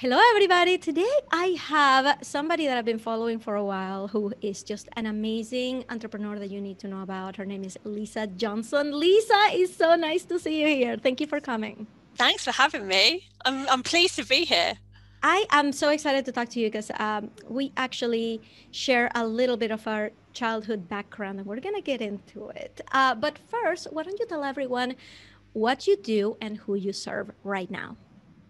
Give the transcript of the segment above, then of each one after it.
Hello, everybody. Today I have somebody that I've been following for a while who is just an amazing entrepreneur that you need to know about. Her name is Lisa Johnson. Lisa, it's so nice to see you here. Thank you for coming. Thanks for having me. I'm pleased to be here. I am so excited to talk to you because we actually share a little bit of our childhood background and we're going to get into it. But first, why don't you tell everyone what you do and who you serve right now?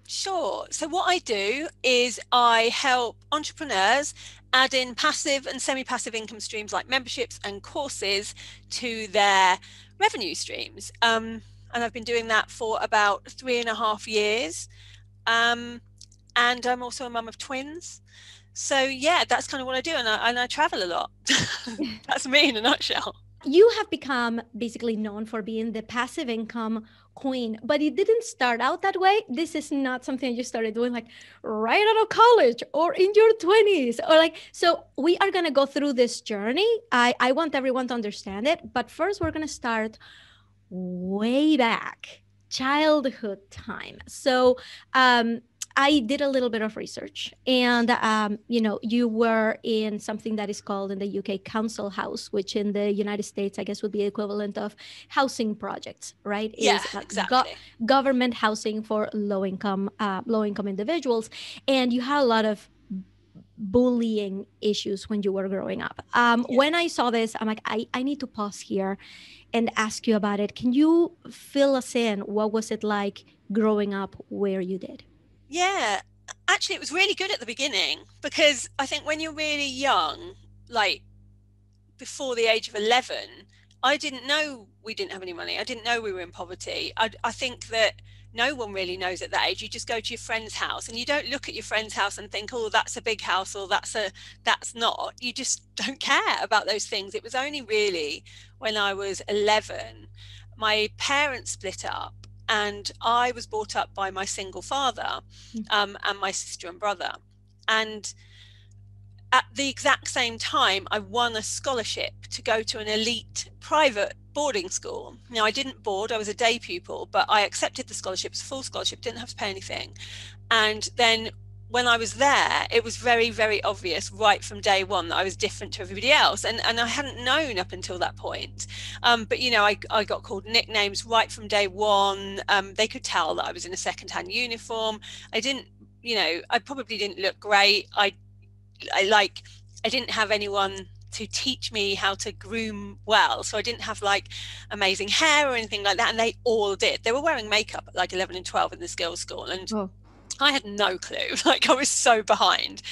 Sure. So what I do is I help entrepreneurs add in passive and semi-passive income streams like memberships and courses to their revenue streams. And I've been doing that for about 3.5 years. Um, and I'm also a mum of twins. So yeah, that's kind of what I do. And I travel a lot. That's me in a nutshell. You have become basically known for being the passive income queen, but it didn't start out that way. This is not something you started doing like right out of college or in your 20s or like. So we are going to go through this journey. I want everyone to understand it, but first we're going to start way back, childhood time. So I did a little bit of research, and you were in something that is called in the UK council house, which in the United States, I guess, would be equivalent of housing projects, right? Yeah, Is exactly. government housing for low income individuals, and you had a lot of bullying issues when you were growing up. Yeah. When I saw this, I'm like, I need to pause here and ask you about it. Can you fill us in? What was it like growing up where you did? Yeah, actually, it was really good at the beginning because I think when you're really young, like before the age of 11, I didn't know we didn't have any money. I didn't know we were in poverty. I think that no one really knows at that age. You just go to your friend's house and you don't look at your friend's house and think, oh, that's a big house or that's not. You just don't care about those things. It was only really when I was 11, my parents split up and I was brought up by my single father, and my sister and brother. And at the exact same time, I won a scholarship to go to an elite private boarding school. Now, I didn't board, I was a day pupil, but I accepted the scholarship. It was a full scholarship, didn't have to pay anything. And then when I was there, it was very, very obvious right from day one that I was different to everybody else. And I hadn't known up until that point. But, I got called nicknames right from day one. They could tell that I was in a secondhand uniform. I didn't, I probably didn't look great. I didn't have anyone to teach me how to groom well. So I didn't have like amazing hair or anything like that. And they all did. They were wearing makeup at like 11 and 12 in the skills school. And Oh, I had no clue. Like I was so behind.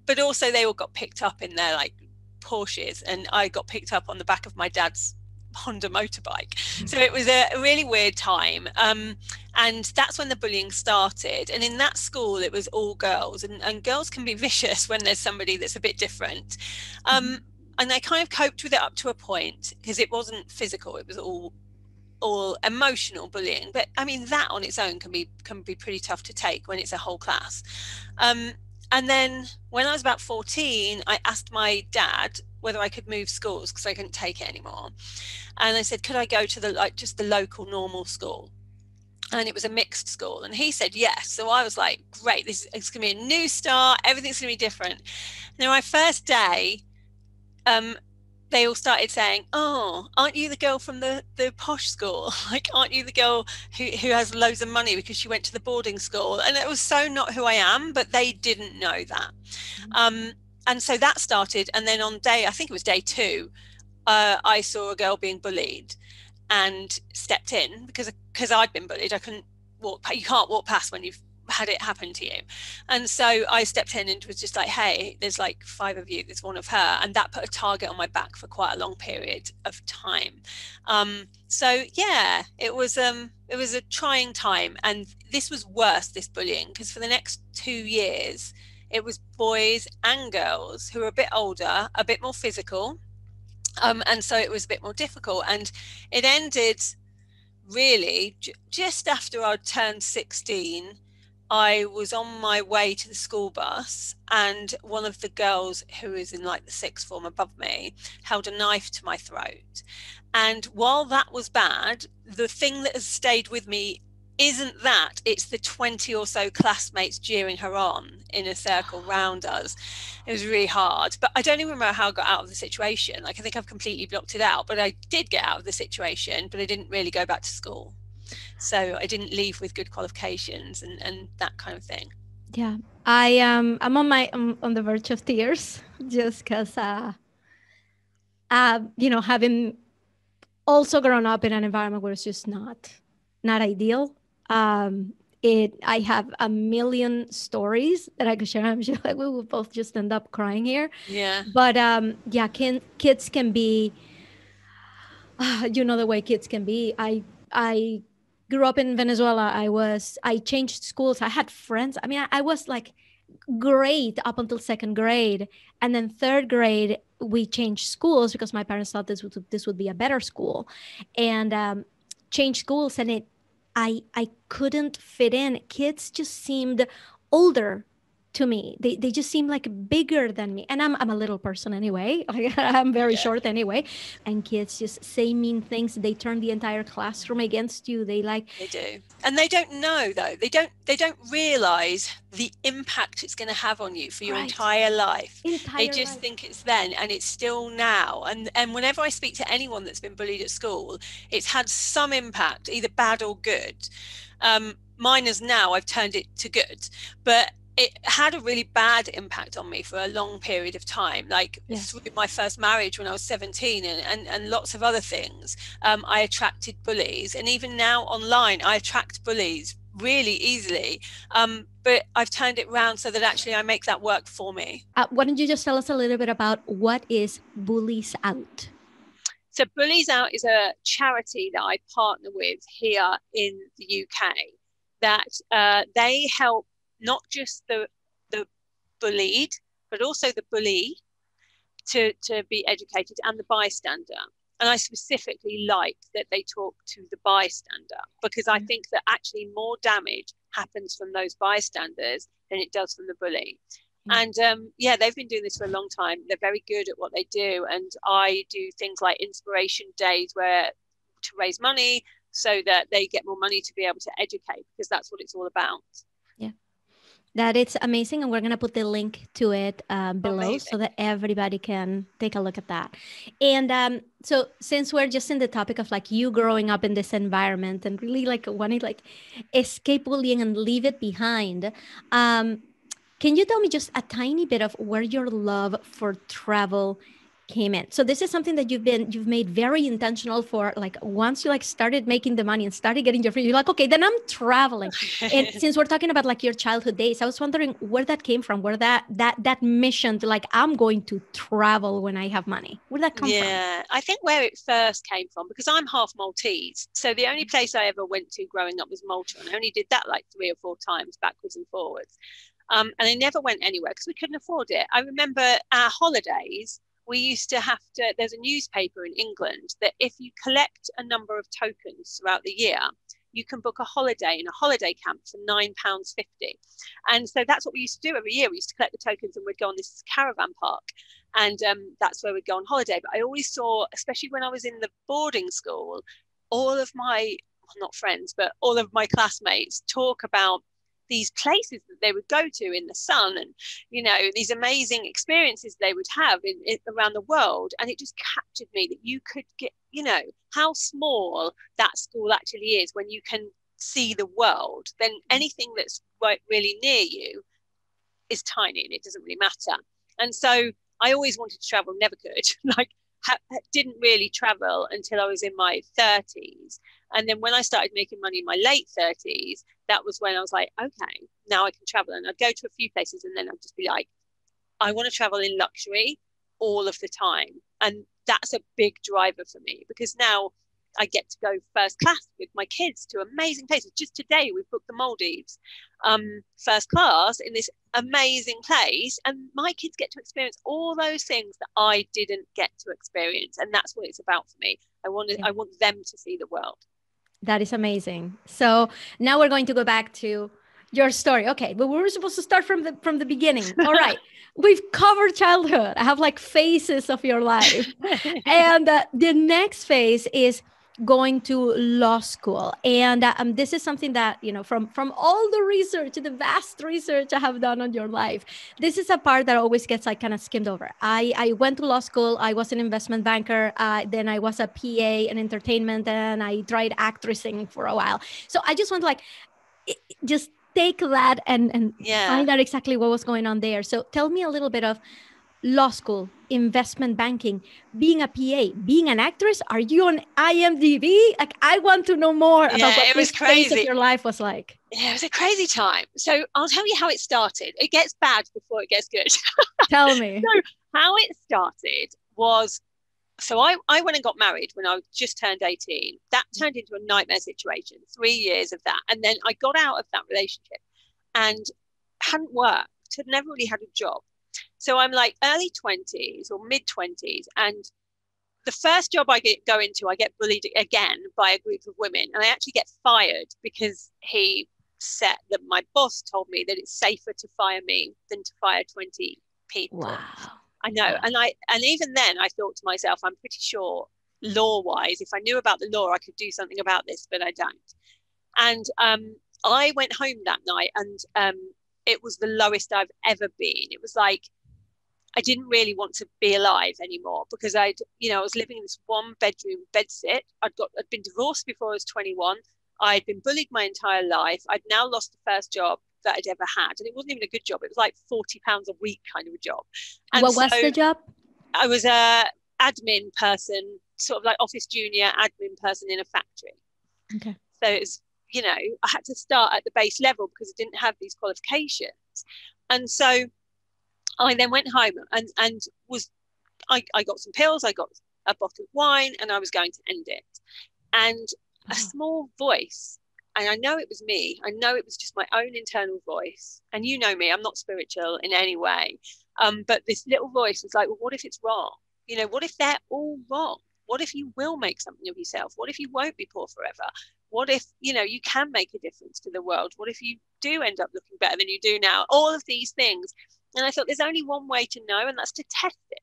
But also they all got picked up in their like Porsches, and I got picked up on the back of my dad's Honda motorbike. So it was a really weird time. And that's when the bullying started. And in that school, it was all girls, and girls can be vicious when there's somebody that's a bit different. And I kind of coped with it up to a point because it wasn't physical. It was all emotional bullying. But I mean, that on its own can be pretty tough to take when it's a whole class. And then when I was about 14, I asked my dad whether I could move schools because I couldn't take it anymore. And I said, could I go to just the local normal school? And it was a mixed school, and he said yes. So I was like, great, it's gonna be a new start, everything's gonna be different. Now my first day, um they all started saying, oh, aren't you the girl from the posh school? Like, aren't you the girl who has loads of money because she went to the boarding school? And it was so not who I am, but they didn't know that. And so that started, and then on I think it was day 2, I saw a girl being bullied and stepped in because I'd been bullied. I couldn't walk. You can't walk past when you've had it happen to you. And so I stepped in and was just like, hey, there's like 5 of you, there's one of her. And that put a target on my back for quite a long period of time. So yeah, it was a trying time. And this was worse, this bullying, because for the next 2 years, it was boys and girls who were a bit older, a bit more physical. And so it was a bit more difficult. And it ended really just after I'd turned 16. I was on my way to the school bus, and one of the girls who is in like the 6th form above me held a knife to my throat. And while that was bad, the thing that has stayed with me isn't that, it's the 20 or so classmates cheering her on in a circle round us. It was really hard, but I don't even remember how I got out of the situation. Like, I think I've completely blocked it out, but I did get out of the situation, but I didn't really go back to school. So I didn't leave with good qualifications and that kind of thing. Yeah, I'm on the verge of tears just because having also grown up in an environment where it's just not ideal. I have a million stories that I could share. I'm sure like we will both just end up crying here. Yeah. But yeah, kids can be, the way kids can be. I grew up in Venezuela. I changed schools. I had friends. I mean, I was like great up until second grade, and then third grade we changed schools because my parents thought this would be a better school, and changed schools, and I couldn't fit in. Kids just seemed older to me. They just seem like bigger than me, and I'm a little person anyway. I'm very short anyway, and kids just say mean things. They turn the entire classroom against you. They do, and they don't know though. They don't realize the impact it's going to have on you for your entire life. They just think it's then, and it's still now. And whenever I speak to anyone that's been bullied at school, it's had some impact, either bad or good. Mine is now I've turned it to good, but it had a really bad impact on me for a long period of time, like through my first marriage when I was 17 and lots of other things. I attracted bullies, and even now online I attract bullies really easily, but I've turned it around so that actually I make that work for me. Why don't you just tell us a little bit about what is Bullies Out? So Bullies Out is a charity that I partner with here in the UK that they help not just the bullied, but also the bully to be educated, and the bystander. And I specifically like that they talk to the bystander, because I think that actually more damage happens from those bystanders than it does from the bully. And they've been doing this for a long time. They're very good at what they do. And I do things like inspiration days to raise money so that they get more money to be able to educate, because that's what it's all about. That it's amazing, and we're going to put the link to it below so that everybody can take a look at that. And so since we're just in the topic of like you growing up in this environment and really like wanting like escape bullying and leave it behind, can you tell me just a tiny bit of where your love for travel came in? So this is something that you've made very intentional for, like once you like started making the money and started getting your free, you're like, okay, then I'm traveling. And since we're talking about like your childhood days, I was wondering where that came from, where that mission to like, I'm going to travel when I have money, where that come from? Yeah, I think where it first came from, because I'm half Maltese. So the only place I ever went to growing up was Malta, and I only did that like 3 or 4 times backwards and forwards. And I never went anywhere because we couldn't afford it. I remember our holidays, we used to have to, there's a newspaper in England that if you collect a number of tokens throughout the year, you can book a holiday in a holiday camp for £9.50. And so that's what we used to do every year. We used to collect the tokens and we'd go on this caravan park. And that's where we'd go on holiday. But I always saw, especially when I was in the boarding school, all of my, well, not friends, but all of my classmates talk about these places that they would go to in the sun, and these amazing experiences they would have in around the world. And it just captured me that you could get, how small that school actually is when you can see the world. Then anything that's really near you is tiny and it doesn't really matter. And so I always wanted to travel, never could. Didn't really travel until I was in my 30s. And then when I started making money in my late 30s, that was when I was like, okay, now I can travel. And I'd go to a few places and then I'd just be like, I want to travel in luxury all of the time. And that's a big driver for me, because now I get to go first class with my kids to amazing places. Just today, we've booked the Maldives first class in this amazing place. And my kids get to experience all those things that I didn't get to experience. And that's what it's about for me. I want them to see the world. That is amazing. So now we're going to go back to your story. Okay, but we were supposed to start from the beginning. All right. We've covered childhood. I have like phases of your life. And the next phase is going to law school. And this is something that, you know, from all the research, the vast research I have done on your life, this is a part that always gets like kind of skimmed over. I went to law school. I was an investment banker. Then I was a PA in entertainment, and I tried actressing for a while. So I just want to like just take that and find out exactly what was going on there. So tell me a little bit of law school, investment banking, being a PA, being an actress. Are you on IMDb? Like, I want to know more about what this phase of your life was like. Yeah, it was a crazy time. So I'll tell you how it started. It gets bad before it gets good. Tell me. So how it started was, so I went and got married when I just turned 18. That turned into a nightmare situation, 3 years of that. And then I got out of that relationship and hadn't worked, had never really had a job. So I'm like early 20s or mid 20s. And the first job I go into, I get bullied again by a group of women. And I actually get fired because he said that my boss told me that it's safer to fire me than to fire 20 people. Wow. I know. Wow. And even then I thought to myself, I'm pretty sure law wise, if I knew about the law, I could do something about this, but I don't. And I went home that night, and it was the lowest I've ever been. It was like, I didn't really want to be alive anymore, because I was living in this 1-bedroom bedsit. I'd been divorced before I was 21. I'd been bullied my entire life. I'd now lost the first job that I'd ever had, and it wasn't even a good job. It was like £40 a week kind of a job. And what was the job? I was a admin person, sort of like office junior admin person in a factory. Okay. So it was, I had to start at the base level because I didn't have these qualifications. And so I then went home and I got some pills, I got a bottle of wine, and I was going to end it. And a small voice, and I know it was me, I know it was just my own internal voice. And you know me, I'm not spiritual in any way. But this little voice was like, well, what if it's wrong? What if they're all wrong? What if you will make something of yourself? What if you won't be poor forever? What if, you can make a difference to the world? What if you do end up looking better than you do now? All of these things. And I thought, there's only one way to know, and that's to test it.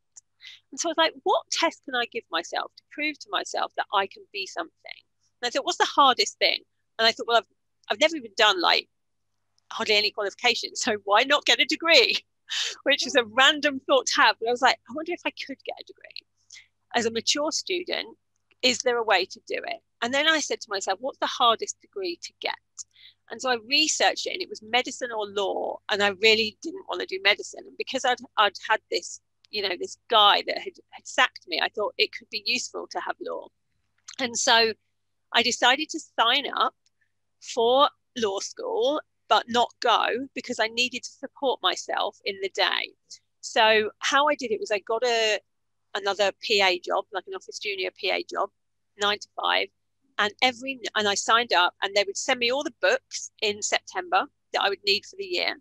And so I was like, what test can I give myself to prove to myself that I can be something? And I thought, what's the hardest thing? And I thought, well, I've never even done like hardly any qualifications, so why not get a degree? Which is a random thought to have. But I was like, I wonder if I could get a degree. As a mature student, is there a way to do it? And then I said to myself, what's the hardest degree to get? And so I researched it, and it was medicine or law. And I really didn't want to do medicine. And because I'd had this, this guy that had sacked me, I thought it could be useful to have law. And so I decided to sign up for law school, but not go, because I needed to support myself in the day. So how I did it was I got another PA job, like an office junior PA job, 9 to 5. And I signed up, and they would send me all the books in September that I would need for the year.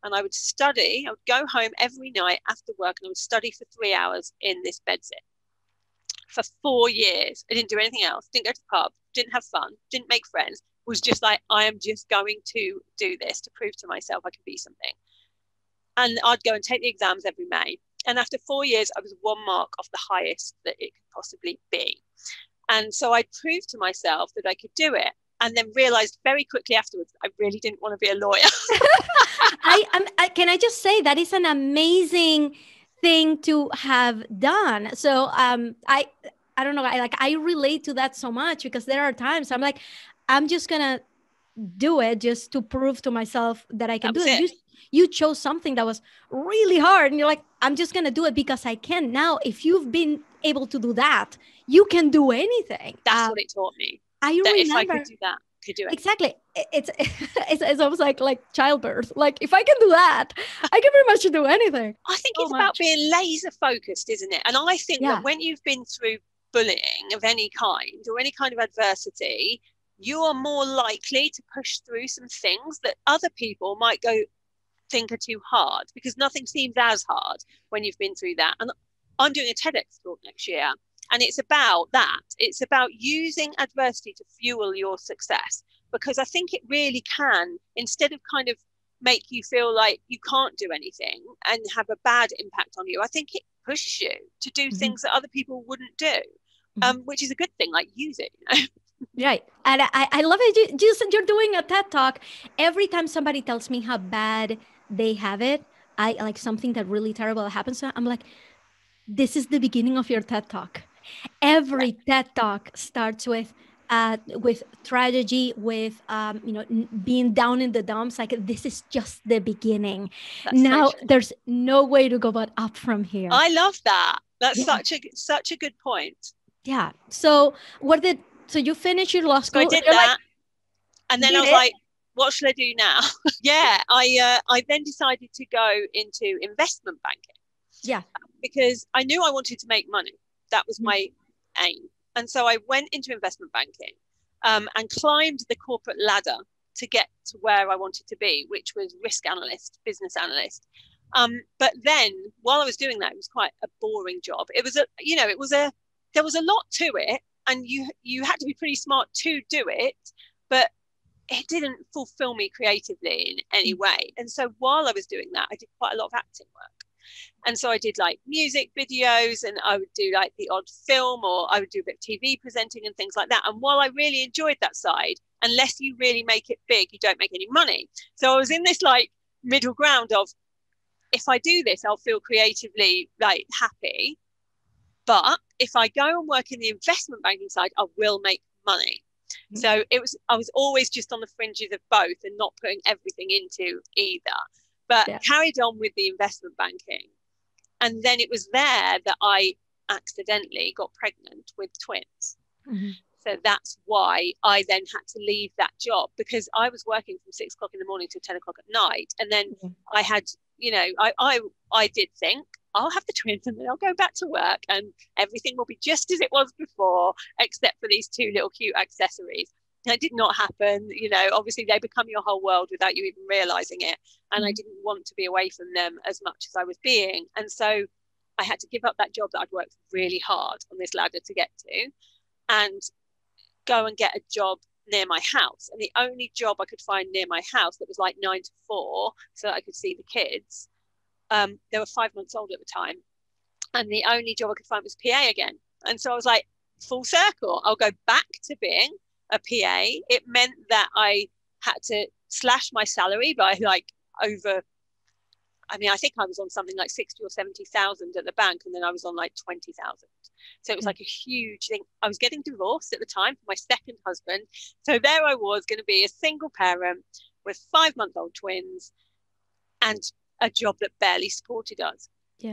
And I would study. I would go home every night after work, and I would study for 3 hours in this bedsit for 4 years. I didn't do anything else. Didn't go to the pub. Didn't have fun. Didn't make friends. Was just like, I am just going to do this to prove to myself I can be something. And I'd go and take the exams every May. And after 4 years, I was 1 mark off the highest that it could possibly be. And so I proved to myself that I could do it, and then realized very quickly afterwards I really didn't want to be a lawyer. Can I just say that is an amazing thing to have done. So I don't know, I relate to that so much, because there are times I'm like, I'm just gonna do it just to prove to myself that I can do it. You chose something that was really hard, and you're like, I'm just gonna do it because I can. Now, if you've been able to do that, you can do anything. That's what it taught me. I remember if I could do that, I could do it. Exactly. It's almost like childbirth. Like, if I can do that, I can pretty much do anything. I think it's about being laser focused, isn't it? And I think that when you've been through bullying of any kind, or any kind of adversity, you are more likely to push through some things that other people might think are too hard, because nothing seems as hard when you've been through that. And I'm doing a TEDx talk next year, and it's about that. It's about using adversity to fuel your success, because I think it really can, instead of kind of make you feel like you can't do anything and have a bad impact on you, I think it pushes you to do things that other people wouldn't do. which is a good thing. Like, use it, you know? Right. And I love it. You're doing a TED talk. Every time somebody tells me how bad they have it, I like something that really terrible happens to them, I'm like, this is the beginning of your TED talk. Every TED talk starts with tragedy, with being down in the dumps. Like, this is just the beginning. That's so Now true. there's no way to go but up from here. I love that. That's Yeah. such a good point. Yeah. So you finish your law So I school? did You're like, that, and then I did was it? like, what should I do now? Yeah, I then decided to go into investment banking. Yeah. Because I knew I wanted to make money. That was my aim. And so I went into investment banking, and climbed the corporate ladder to get to where I wanted to be, which was risk analyst, business analyst. But then while I was doing that, it was quite a boring job. It was there was a lot to it, and you had to be pretty smart to do it, but it didn't fulfill me creatively in any way. And so while I was doing that, I did quite a lot of acting work. And so I did like music videos, and I would do like the odd film, or I would do a bit of TV presenting and things like that. And while I really enjoyed that side, unless you really make it big, you don't make any money. So I was in this like middle ground of, if I do this, I'll feel creatively like happy. But if I go and work in the investment banking side, I will make money. So I was always just on the fringes of both and not putting everything into either, but carried on with the investment banking. And then it was there that I accidentally got pregnant with twins. So that's why I then had to leave that job, because I was working from 6 o'clock in the morning to 10 o'clock at night. And then I had, I did think, I'll have the twins and then I'll go back to work and everything will be just as it was before, except for these 2 little cute accessories. That did not happen. Obviously they become your whole world without you even realizing it. And I didn't want to be away from them as much as I was being. And so I had to give up that job that I'd worked really hard on this ladder to get to, and go and get a job near my house. And the only job I could find near my house that was like 9 to 4, so that I could see the kids, they were 5 months old at the time. And the only job I could find was PA again. And so I was like, full circle, I'll go back to being a PA. It meant that I had to slash my salary by like over, I think I was on something like 60 or 70,000 at the bank, and then I was on like 20,000. So it was like a huge thing. I was getting divorced at the time from my second husband. So there I was, going to be a single parent with 5-month-old twins and a job that barely supported us.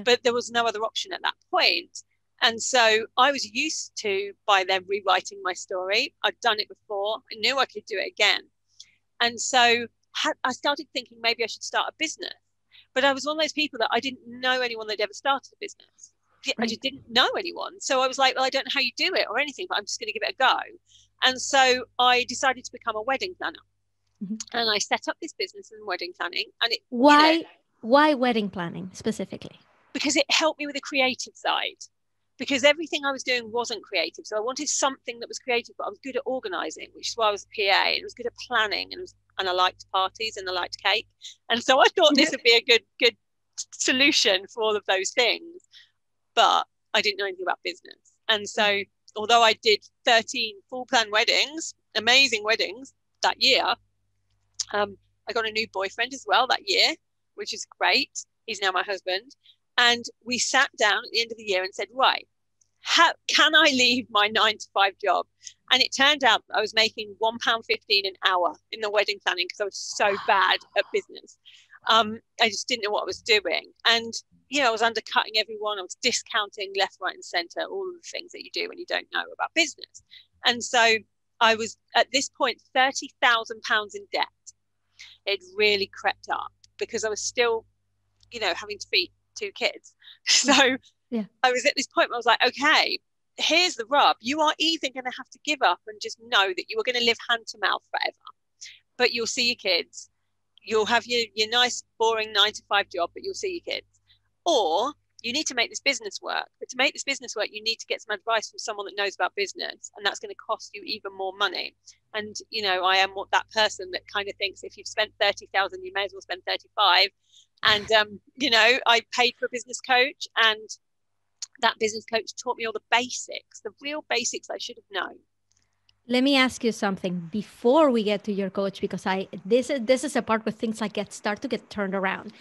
But there was no other option at that point. And so I was used to, by then, rewriting my story. I'd done it before. I knew I could do it again. And so I started thinking maybe I should start a business. But I was one of those people that I didn't know anyone that ever started a business. I just didn't know anyone. So I was like, well, I don't know how you do it or anything, but I'm just going to give it a go. And so I decided to become a wedding planner. And I set up this business in wedding planning. And Why wedding planning specifically? Because it helped me with the creative side. Because everything I was doing wasn't creative. So I wanted something that was creative, but I was good at organizing, which is why I was a PA, and I was good at planning, and I liked parties and I liked cake. And so I thought this would be a good solution for all of those things. But I didn't know anything about business. And so although I did 13 full plan weddings, amazing weddings that year, I got a new boyfriend as well that year, which is great. He's now my husband. And we sat down at the end of the year and said, right, how can I leave my 9 to 5 job? And it turned out that I was making £1.15 an hour in the wedding planning because I was so bad at business. I just didn't know what I was doing. And, I was undercutting everyone. I was discounting left, right, and centre, all of the things that you do when you don't know about business. And so I was, at this point, £30,000 in debt. It really crept up because I was still, having to feed 2 kids. So I was at this point where I was like, okay, here's the rub. You are either going to have to give up and just know that you are going to live hand to mouth forever, but you'll see your kids. You'll have your nice, boring 9 to 5 job, but you'll see your kids. Or you need to make this business work. But to make this business work, you need to get some advice from someone that knows about business, and that's going to cost you even more money. And, I am that person that kind of thinks if you've spent 30,000, you may as well spend 35. And, I paid for a business coach, and that business coach taught me all the basics, the real basics I should have known. Let me ask you something before we get to your coach, because this is a part where things like start to get turned around.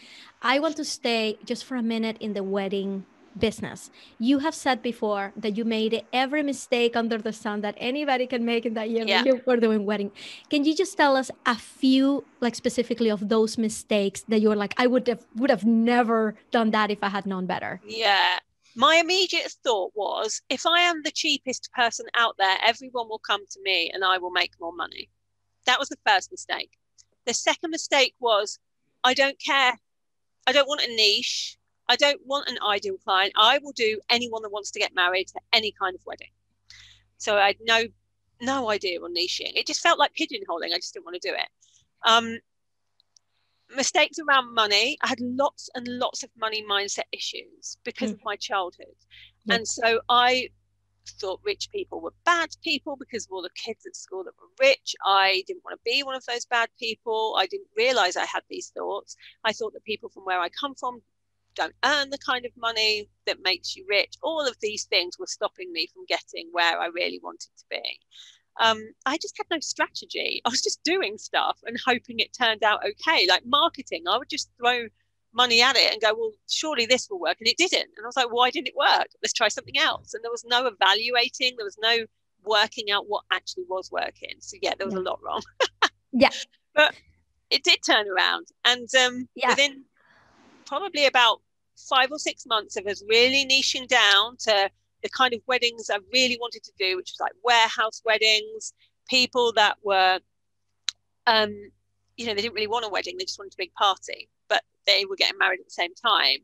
I want to stay just for a minute in the wedding business. You have said before that you made every mistake under the sun that anybody can make in that year that you were doing wedding. Can you just tell us a few, like specifically of those mistakes that you were like, I would have never done that if I had known better? Yeah. My immediate thought was, if I am the cheapest person out there, everyone will come to me and I will make more money. That was the first mistake. The second mistake was, I don't care. I don't want a niche. I don't want an ideal client. I will do anyone that wants to get married to any kind of wedding. So I had no idea on niching. It just felt like pigeonholing. I just didn't want to do it. Mistakes around money. I had lots and lots of money mindset issues because of my childhood. Yep. And so I thought rich people were bad people because of all the kids at school that were rich. I didn't want to be one of those bad people. I didn't realize I had these thoughts. I thought that people from where I come from don't earn the kind of money that makes you rich. All of these things were stopping me from getting where I really wanted to be. I just had no strategy. I was just doing stuff and hoping it turned out okay. Like marketing, I would just throw money at it and go, well, surely this will work. And it didn't. And I was like, why didn't it work? Let's try something else. And there was no evaluating. There was no working out what actually was working. So yeah, there was a lot wrong. But it did turn around. And within probably about 5 or 6 months of us really niching down to the kind of weddings I really wanted to do, which was like warehouse weddings, people that were, they didn't really want a wedding. They just wanted a big party, but they were getting married at the same time.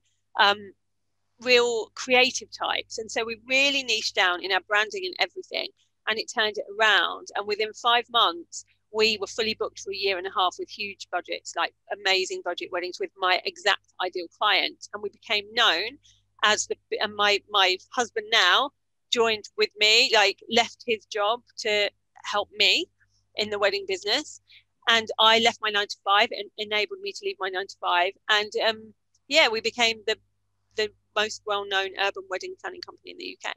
Real creative types. And so we really niched down in our branding and everything, and it turned it around. And within 5 months, we were fully booked for a year and a half with huge budgets, like amazing budget weddings with my exact ideal client. And we became known as my husband now joined with me, like left his job to help me in the wedding business. And I left my 9 to 5 and enabled me to leave my 9 to 5. And we became the most well-known urban wedding planning company in the UK.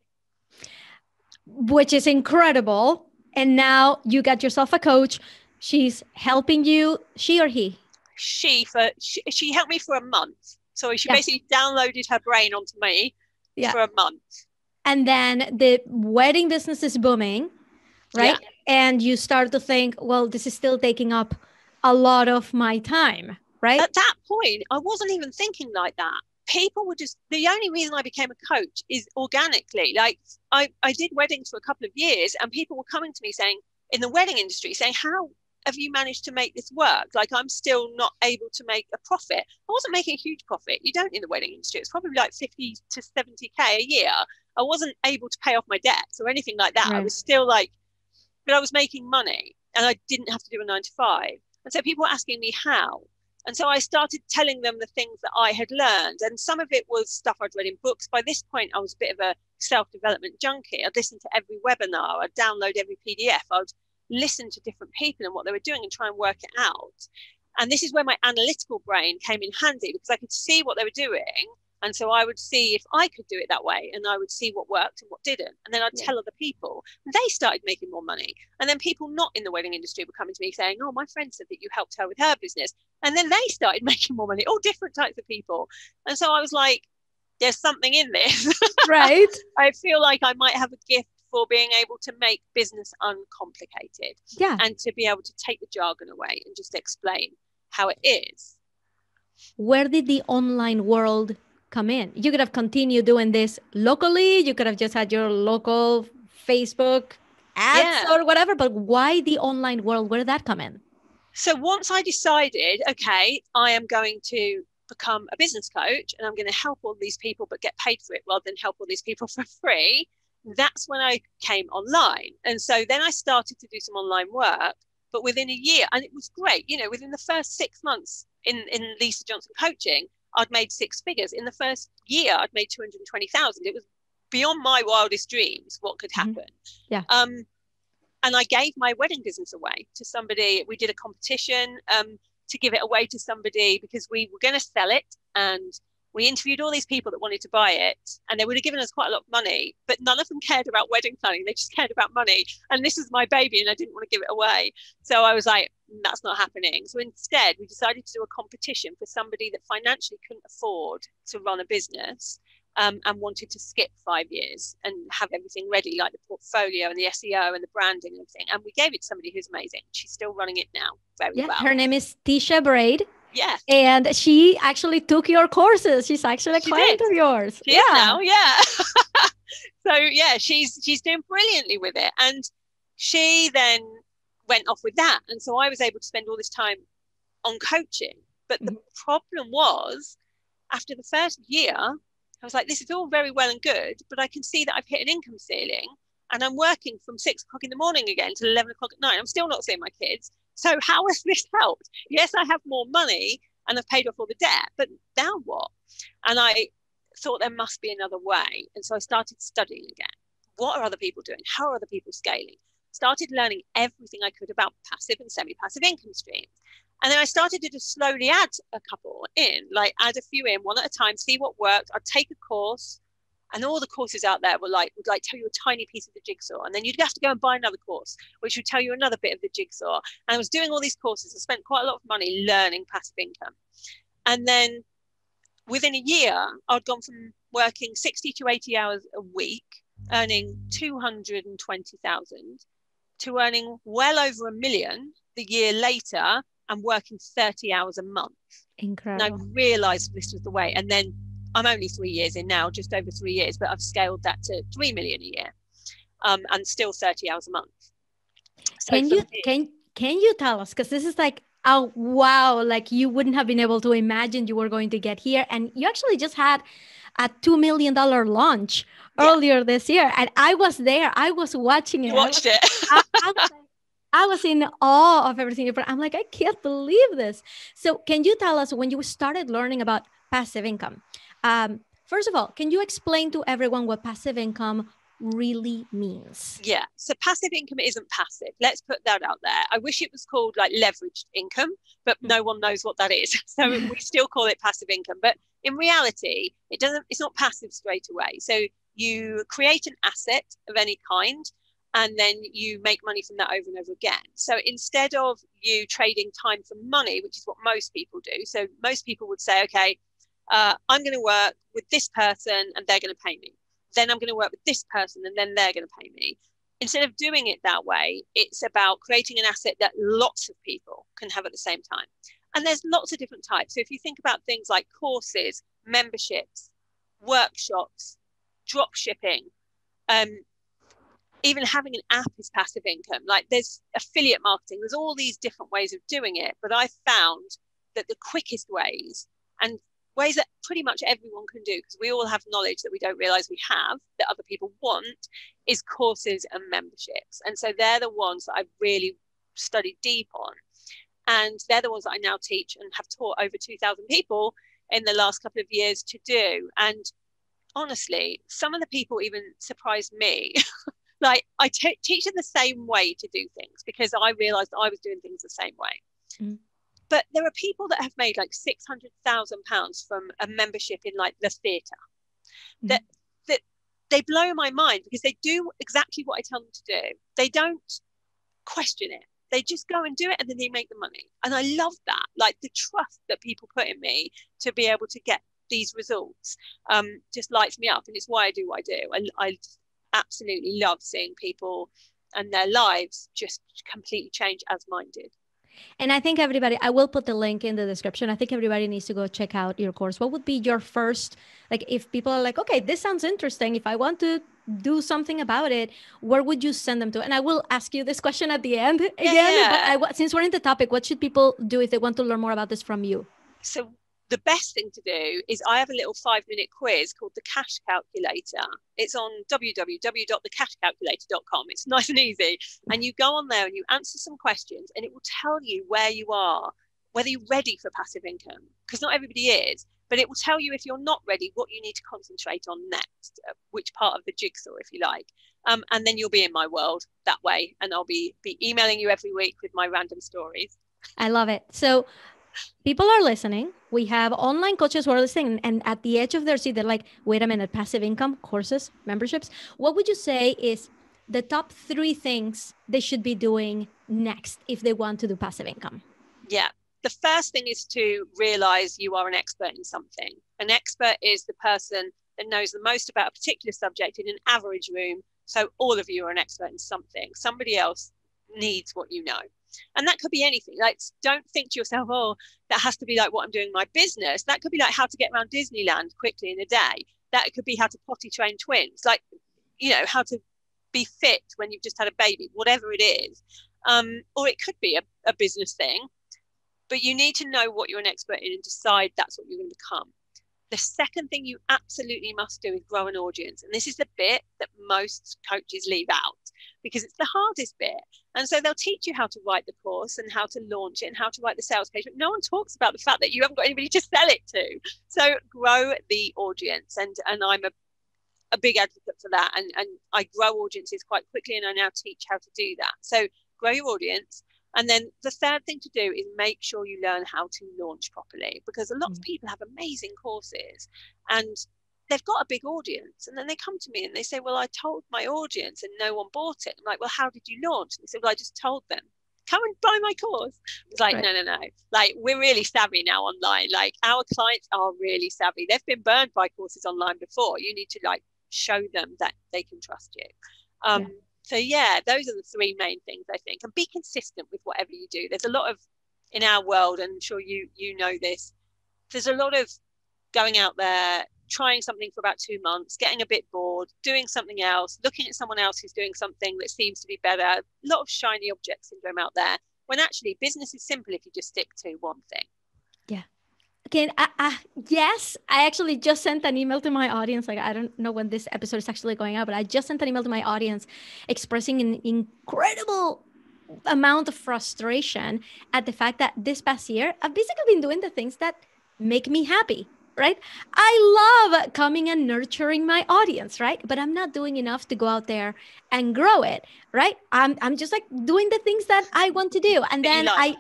Which is incredible. And now you got yourself a coach. She's helping you, she or he? She helped me for a month. So she basically downloaded her brain onto me for a month. And then the wedding business is booming, right? Yeah. And you start to think, well, this is still taking up a lot of my time, right? At that point, I wasn't even thinking like that. People were just, the only reason I became a coach is organically. Like I did weddings for a couple of years and people were coming to me saying, in the wedding industry, saying, how have you managed to make this work? Like I'm still not able to make a profit. I wasn't making a huge profit. You don't in the wedding industry. It's probably like 50 to 70K a year. I wasn't able to pay off my debts or anything like that. Right. I was still but I was making money and I didn't have to do a 9 to 5. And so people were asking me how. And so I started telling them the things that I had learned. And some of it was stuff I'd read in books. By this point, I was a bit of a self-development junkie. I'd listen to every webinar. I'd download every PDF. I'd listen to different people and what they were doing and try and work it out. And this is where my analytical brain came in handy because I could see what they were doing. And so I would see if I could do it that way and I would see what worked and what didn't. And then I'd tell other people. And they started making more money. And then people not in the wedding industry were coming to me saying, oh, my friend said that you helped her with her business. And then they started making more money, all different types of people. And so I was like, there's something in this. Right. I feel like I might have a gift for being able to make business uncomplicated. Yeah. And to be able to take the jargon away and just explain how it is. Where did the online world come in? You could have continued doing this locally. You could have just had your local Facebook ads or whatever, but why the online world? Where did that come in? So once I decided, okay, I am going to become a business coach and I'm going to help all these people, but get paid for it rather than help all these people for free. That's when I came online. And so then I started to do some online work, but within a year, and it was great, within the first 6 months in Lisa Johnson coaching, I'd made 6 figures. In the first year, I'd made 220,000. It was beyond my wildest dreams what could happen. Yeah. And I gave my wedding business away to somebody. We did a competition to give it away to somebody because we were going to sell it. And We interviewed all these people that wanted to buy it, and they would have given us quite a lot of money, but none of them cared about wedding planning. They just cared about money. And this is my baby, and I didn't want to give it away. So I was like, that's not happening. So instead, we decided to do a competition for somebody that financially couldn't afford to run a business, and wanted to skip 5 years and have everything ready, like the portfolio and the SEO and the branding and everything. And we gave it to somebody who's amazing. She's still running it now very well. Her name is Tisha Braid. Yeah. And she actually took your courses. She's actually a client of yours. She is now, yeah. So yeah, she's doing brilliantly with it. And she then went off with that. And so I was able to spend all this time on coaching. But the problem was, after the first year, I was like, this is all very well and good, but I can see that I've hit an income ceiling, and I'm working from 6 o'clock in the morning again till 11 o'clock at night. I'm still not seeing my kids. So how has this helped? Yes, I have more money and I've paid off all the debt, but now what? And I thought there must be another way. And so I started studying again. What are other people doing? How are other people scaling? Started learning everything I could about passive and semi-passive income streams. And then I started to just slowly add a couple in, like add a few in one at a time, see what worked. I'd take a course, and all the courses out there would tell you a tiny piece of the jigsaw. And then you'd have to go and buy another course, which would tell you another bit of the jigsaw. And I was doing all these courses. I spent quite a lot of money learning passive income. And then within a year, I'd gone from working 60 to 80 hours a week, earning 220,000, to earning well over $1 million the year later, and working 30 hours a month. Incredible. And I realized this was the way. And then I'm only 3 years in now, just over 3 years, but I've scaled that to 3 million a year, and still 30 hours a month. So can you tell us, because this is like, oh wow, like you wouldn't have been able to imagine you were going to get here, and you actually just had a $2 million launch earlier this year, and I was there. I was watching it. You watched it. I was in awe of everything. I'm like, I can't believe this. So can you tell us, when you started learning about passive income, first of all, can you explain to everyone what passive income really means? Yeah. So passive income isn't passive. Let's put that out there. I wish it was called like leveraged income, but no one knows what that is. So we still call it passive income. But in reality, it's not passive straight away. So you create an asset of any kind, and then you make money from that over and over again. So instead of you trading time for money, which is what most people do. So most people would say, okay, I'm going to work with this person and they're going to pay me. Then I'm going to work with this person and then they're going to pay me. Instead of doing it that way, it's about creating an asset that lots of people can have at the same time. And there's lots of different types. So if you think about things like courses, memberships, workshops, drop shipping, even having an app is passive income. Like there's affiliate marketing, there's all these different ways of doing it. But I found that the quickest ways, and ways that pretty much everyone can do, because we all have knowledge that we don't realize we have, that other people want, is courses and memberships. And so they're the ones that I've really studied deep on. And they're the ones that I now teach and have taught over 2,000 people in the last couple of years to do. And honestly, some of the people even surprised me. Like I teach them the same way to do things, because I realized I was doing things the same way. Mm. But there are people that have made like £600,000 from a membership in like the theatre. Mm. That they blow my mind, because they do exactly what I tell them to do. They don't question it. They just go and do it, and then they make the money. And I love that, like the trust that people put in me to be able to get these results, just lights me up. And it's why I do what I do. I absolutely love seeing people and their lives just completely change as mine did. And I think everybody, I will put the link in the description. I think everybody needs to go check out your course. What would be your first, like if people are like, okay, this sounds interesting, if I want to do something about it, where would you send them to? And I will ask you this question at the end again, but since we're in the topic, what should people do if they want to learn more about this from you? So the best thing to do is I have a little 5-minute quiz called the Cash Calculator. It's on www.thecashcalculator.com. It's nice and easy. And you go on there and you answer some questions, and it will tell you where you are, whether you're ready for passive income, because not everybody is, but it will tell you if you're not ready, what you need to concentrate on next, which part of the jigsaw, if you like. And then you'll be in my world that way. And I'll be emailing you every week with my random stories. I love it. So People are listening. We have online coaches who are listening, and at the edge of their seat, they're like, wait a minute, passive income, courses, memberships. What would you say is the top 3 things they should be doing next if they want to do passive income? Yeah. The first thing is to realize you are an expert in something. An expert is the person that knows the most about a particular subject in an average room. So all of you are an expert in something. Somebody else needs what you know. And that could be anything. Like, don't think to yourself, oh, that has to be like what I'm doing in my business. That could be like how to get around Disneyland quickly in a day. That could be how to potty train twins. Like, how to be fit when you've just had a baby, whatever it is. Or it could be a business thing. But you need to know what you're an expert in and decide that's what you're going to become. The second thing you absolutely must do is grow an audience. And this is the bit that most coaches leave out because it's the hardest bit. And so they'll teach you how to write the course and how to launch it and how to write the sales page. But no one talks about the fact that you haven't got anybody to sell it to. So grow the audience. And I'm a big advocate for that. And I grow audiences quite quickly, and I now teach how to do that. So grow your audience. And then the third thing to do is make sure you learn how to launch properly, because a lot of people have amazing courses and they've got a big audience. And then they come to me and they say, well, I told my audience and no one bought it. I'm like, well, how did you launch? And they said, well, I just told them, come and buy my course. It's like, right. No. Like, we're really savvy now online. Like, our clients are really savvy. They've been burned by courses online before. You need to like show them that they can trust you. So yeah, those are the 3 main things, I think. And be consistent with whatever you do. There's a lot of, in our world, and I'm sure you know this, there's a lot of going out there, trying something for about 2 months, getting a bit bored, doing something else, looking at someone else who's doing something that seems to be better. A lot of shiny object syndrome out there, when actually business is simple if you just stick to one thing. Yeah. Yes, I actually just sent an email to my audience. Like, I don't know when this episode is actually going out, but I just sent an email to my audience expressing an incredible amount of frustration at the fact that this past year, I've basically been doing the things that make me happy, right? I love coming and nurturing my audience, right? But I'm not doing enough to go out there and grow it, right? I'm just like doing the things that I want to do. And then I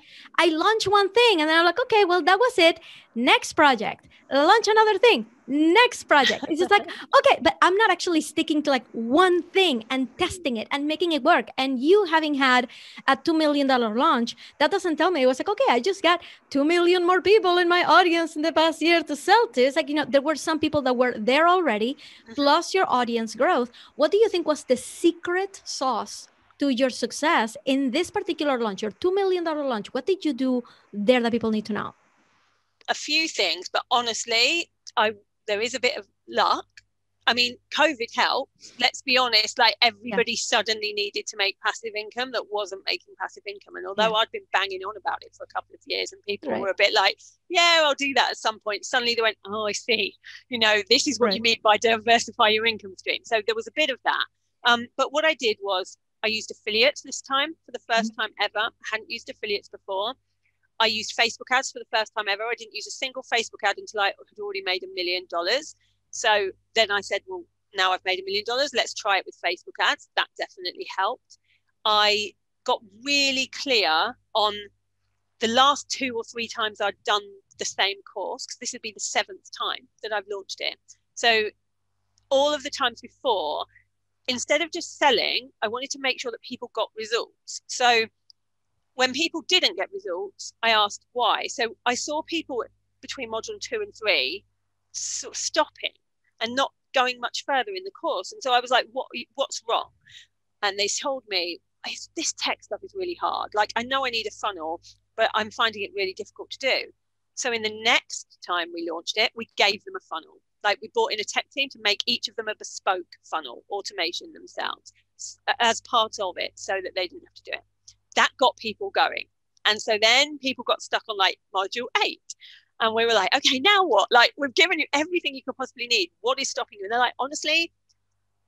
launch one thing and then I'm like, okay, well, that was it. Next project, launch another thing, next project. It's just like, okay, but I'm not actually sticking to like one thing and testing it and making it work. And you having had a $2 million launch, that doesn't tell me. It was like, okay, I just got 2 million more people in my audience in the past year to sell to. It's like, there were some people that were there already, plus your audience growth. What do you think was the secret sauce to your success in this particular launch, your $2 million launch? What did you do there that people need to know? A few things, but honestly, there is a bit of luck. I mean, COVID helped. Let's be honest, like everybody suddenly needed to make passive income that wasn't making passive income. And although I'd been banging on about it for a couple of years and people were a bit like, yeah, I'll do that at some point. Suddenly they went, oh, I see. This is what you mean by diversify your income stream. So there was a bit of that. But what I did was I used affiliates this time for the first time ever. I hadn't used affiliates before. I used Facebook ads for the first time ever. I didn't use a single Facebook ad until I had already made $1 million. So then I said, well, now I've made $1 million. Let's try it with Facebook ads. That definitely helped. I got really clear on the last 2 or 3 times I'd done the same course, because this would be the 7th time that I've launched it. So all of the times before, instead of just selling, I wanted to make sure that people got results. So when people didn't get results, I asked why. So I saw people between module 2 and 3 sort of stopping and not going much further in the course. And so I was like, what's wrong? And they told me, this tech stuff is really hard. Like, I know I need a funnel, but I'm finding it really difficult to do. So in the next time we launched it, we gave them a funnel. Like, we brought in a tech team to make each of them a bespoke funnel automation themselves as part of it, so that they didn't have to do it. That got people going. And so then people got stuck on like module 8. And we were like, okay, now what? Like, we've given you everything you could possibly need. What is stopping you? And they're like, honestly,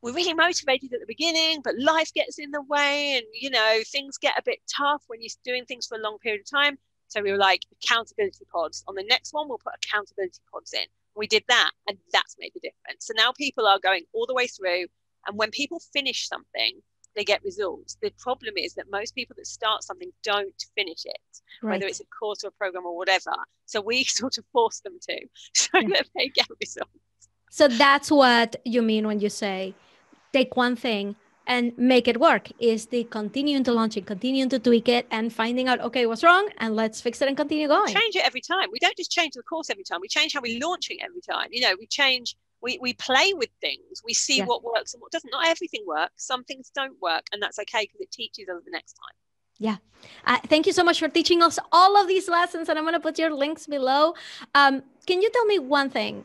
we're really motivated at the beginning, but life gets in the way. And, things get a bit tough when you're doing things for a long period of time. So we were like, accountability pods. On the next one, we'll put accountability pods in. We did that, and that's made the difference. So now people are going all the way through. And when people finish something, they get results. The problem is that most people that start something don't finish it, whether it's a course or a program or whatever. So we sort of force them to, so that they get results. So that's what you mean when you say take one thing and make it work, is the continuing to launch it, continuing to tweak it, and finding out, okay, what's wrong, and let's fix it and continue going. Change it every time. We don't just change the course every time. We change how we launch it every time. You know, we change, we play with things. We see what works and what doesn't. Not everything works. Some things don't work, and that's okay because it teaches us the next time. Yeah. Thank you so much for teaching us all of these lessons, and I'm going to put your links below. Can you tell me one thing?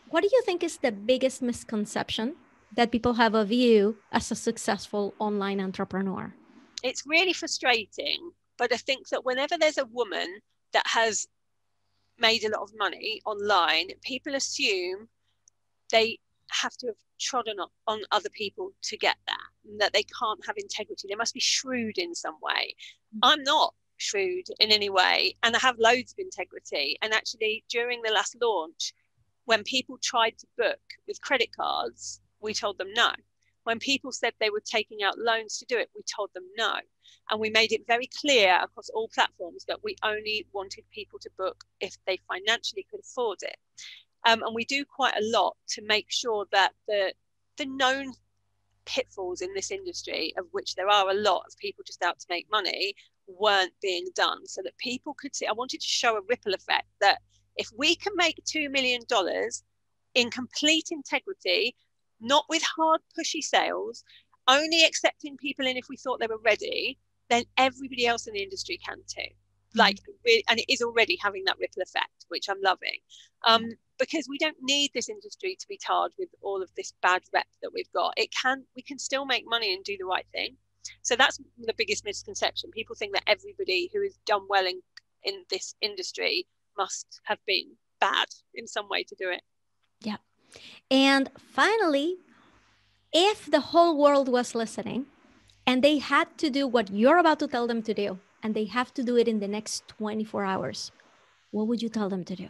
What do you think is the biggest misconception that people have of you as a successful online entrepreneur? It's really frustrating, but I think that whenever there's a woman that has made a lot of money online, people assume they have to have trodden on other people to get that they can't have integrity. They must be shrewd in some way. I'm not shrewd in any way, and I have loads of integrity. And actually, during the last launch, when people tried to book with credit cards, we told them no. When people said they were taking out loans to do it, we told them no. And we made it very clear across all platforms that we only wanted people to book if they financially could afford it. And we do quite a lot to make sure that the known pitfalls in this industry, of which there are a lot of people just out to make money, weren't being done, so that people could see. I wanted to show a ripple effect that if we can make $2 million in complete integrity, not with hard pushy sales, only accepting people in if we thought they were ready, then everybody else in the industry can too. Like, and it is already having that ripple effect, which I'm loving. Because we don't need this industry to be tarred with all of this bad rep that we've got. We can still make money and do the right thing. So that's the biggest misconception. People think that everybody who has done well in this industry must have been bad in some way to do it. Yeah. And finally, if the whole world was listening and they had to do what you're about to tell them to do, and they have to do it in the next 24 hours, what would you tell them to do?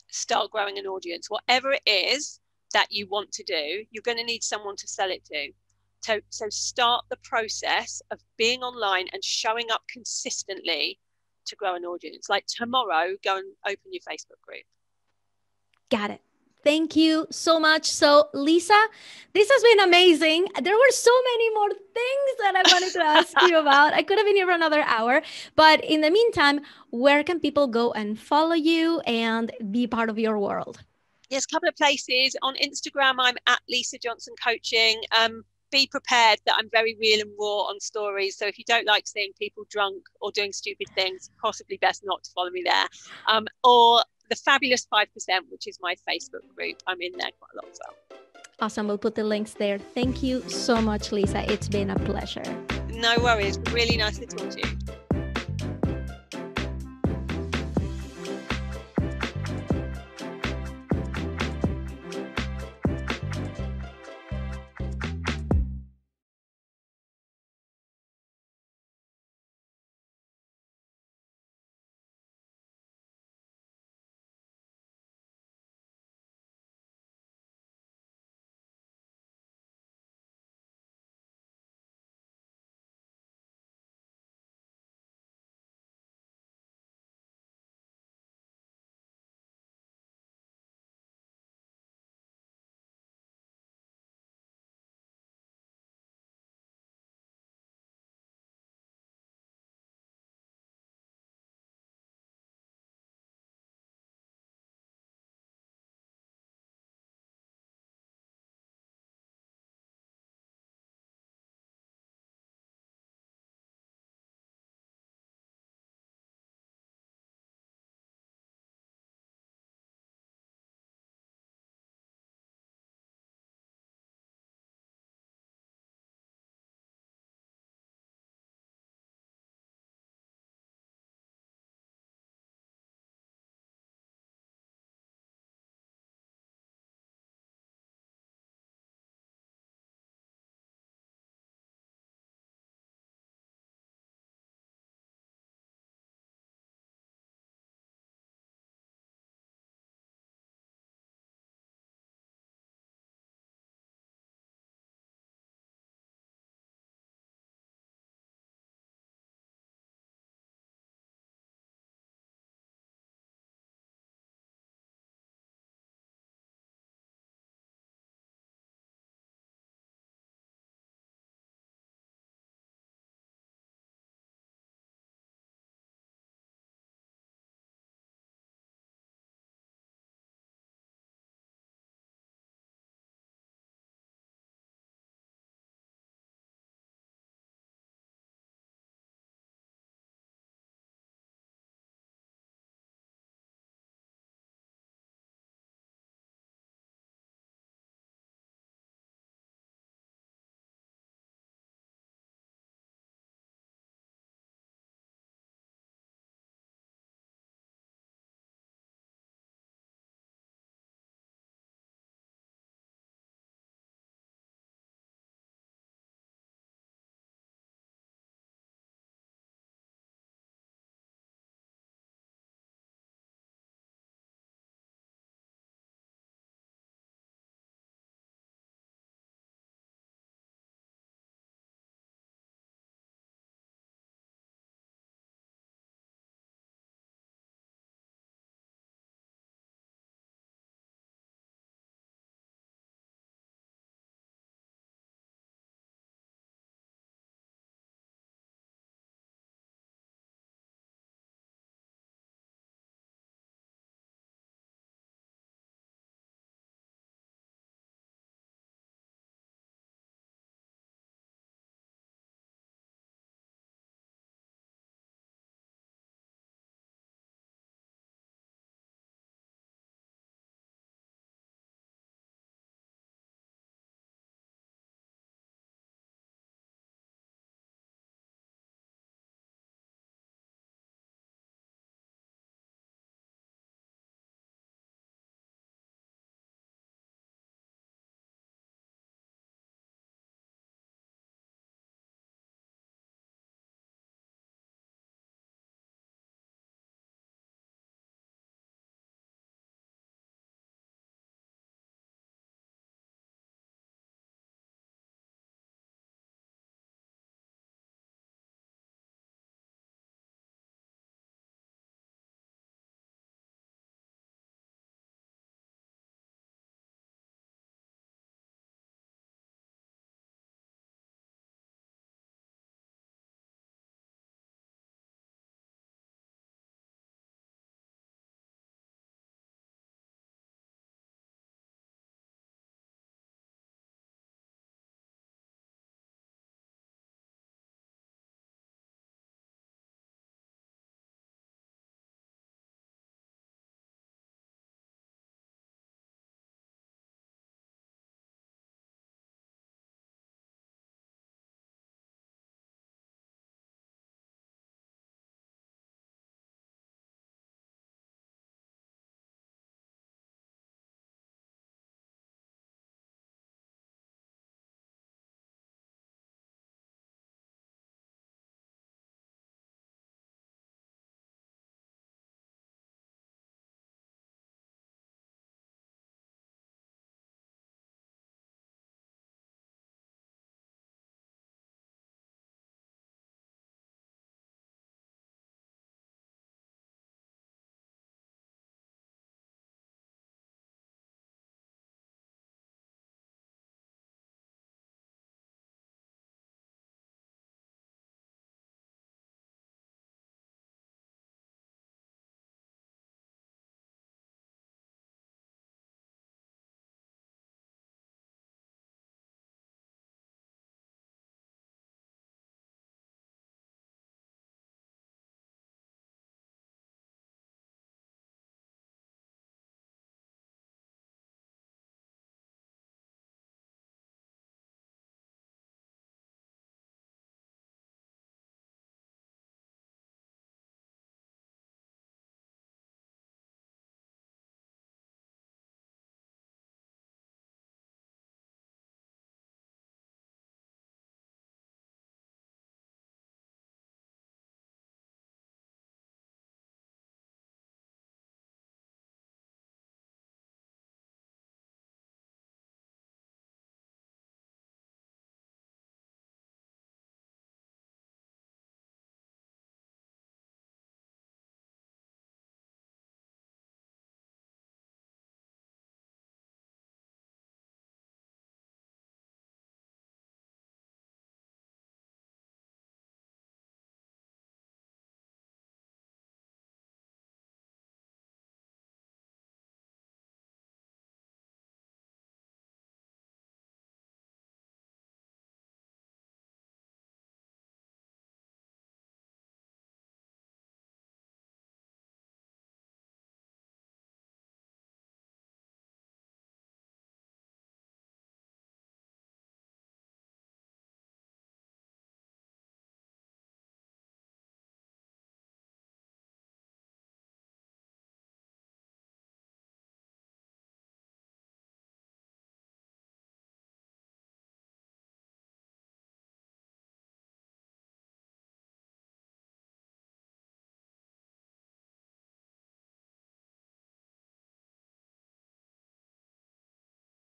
Start growing an audience. Whatever it is that you want to do, you're going to need someone to sell it to. So start the process of being online and showing up consistently to grow an audience. Like tomorrow, go and open your Facebook group. Got it. Thank you so much. So, Lisa, this has been amazing. There were so many more things that I wanted to ask you about. I could have been here for another hour. But in the meantime, where can people go and follow you and be part of your world? Yes, a couple of places. On Instagram, I'm at Lisa Johnson Coaching. Be prepared that I'm very real and raw on stories. So if you don't like seeing people drunk or doing stupid things, possibly best not to follow me there. Or the Fabulous 5%, which is my Facebook group. I'm in there quite a lot as well. Awesome. We'll put the links there. Thank you so much, Lisa. It's been a pleasure. No worries. Really nice to talk to you.